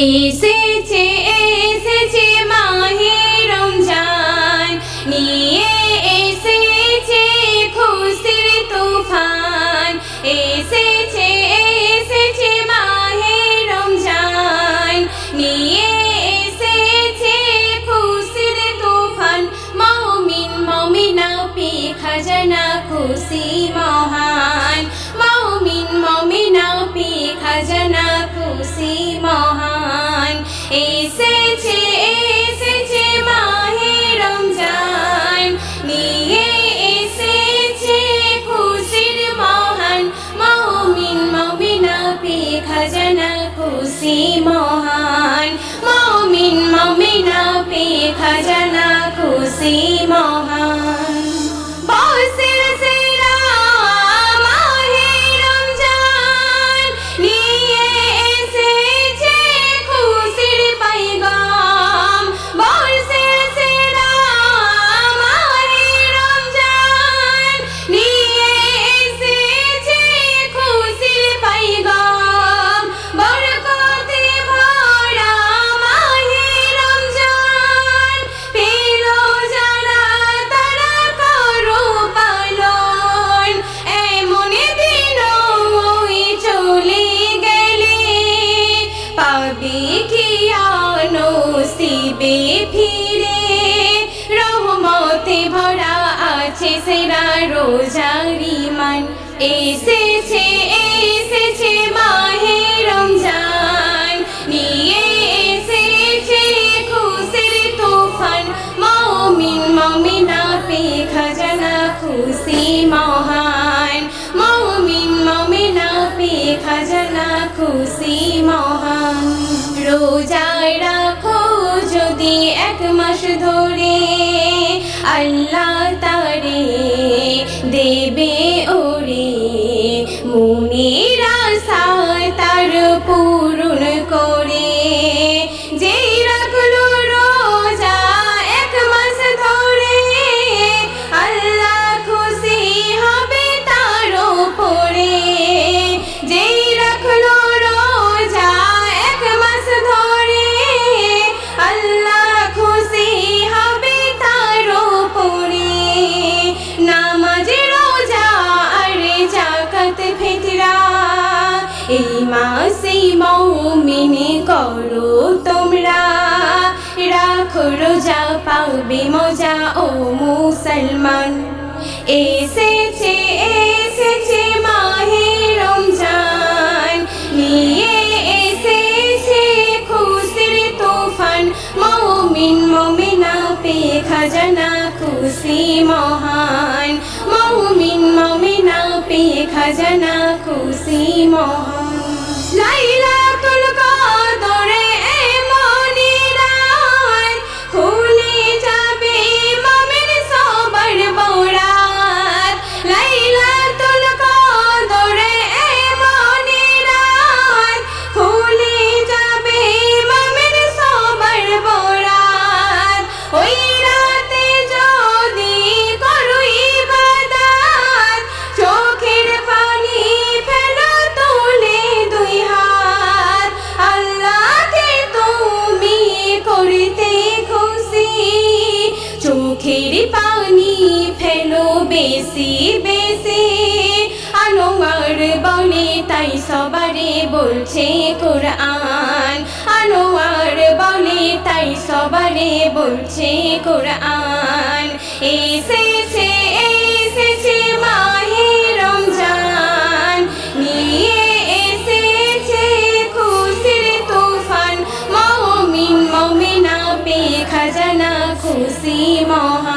এসেছে এসেছে মাহে রমজান নিয়ে এসেছে খুশির তুফান। এসেছে এসেছে মাহে রমজান নিয়ে এসেছে খুশির তুফান। মুমিন মুমিনা পে খাজানা খুশি মহান। মুমিন মুমিনা পে খাজানা খুশি মহান। এসেছে এসেছে মাহে রমজান নিয়ে এসেছে খুশির মহান। মুমিন মুমিনা পে খাজানা খুশি মহান। মুমিন মুমিনা পে খাজানা খুশি মহান। বসের সেরা মাহে রমজান নিয়ে এসেছে খুশির পয়গাম। বসের সেরা মাহে রমজান নিয়ে এসেছে খুশির পয়গাম। বরকতে ভরা মাহে রমজান পেল যারা তারা করো পালন। এমন দিন ওই চলে গেলে পাবে কি নসিবে ফিরে। রহমতে ভরা আছে সেরা রোজারি মান। এসেছে এসেছে মাহে রমজান নিয়ে এসেছে খুশির তুফান। মুমিন মুমিনা পে খাজানা খুশি মহান। মুমিন মুমিনা পে খাজানা খুশি মহান। রোজায় রাখো যদি এক মাস ধরে আল্লাহ তারে দেবে ওরে। মনের আশা তার পূরণ করে। যেই রাখলো রোজা এক মাস ধরে আল্লাহ খুশি হবে তার উপরে। যেই রাখলো রোজা এক মাস ধরে আল্লাহ খুশি হবে তার উপরে। নামাজ রোজা আর যাকাত ফিতরা এই মাসে মুমিন করো তোমরা। রাখো রোজা পাবে মজা ও মুসলমান। এসেছে এসেছে মাহে রমজান নিয়ে এসেছে খুশির তুফান। মুমিন মুমিনা পে খাজানা খুশি মহান। মুমিন মুমিনা পে খাজানা খুশি মহান। লাইলাতুল কদরে এমনি রাত খুলে যাবে মুমিন সবার বরাত। লাইলাতুল কদরে এমনি রাত খুলে যাবে মুমিন সবার বরাত। ওই রাতে যদি করো ইবাদত চোখের পানি ফেলো তুলে দুই হাত। আল্লাহকে তুমি করতে খুশি চোখের পানি ফেলো বেশি বেশি। আনোয়ার বলে তাই সবারে বলছে কোরআন। আনোয়ার বলে তাই সবারে বলছে কোরআন। এসেছে এসেছে মাহে রমজান নিয়ে এসেছে খুশির তুফান। মুমিন মুমিনা পে খাজানা খুশি মহান।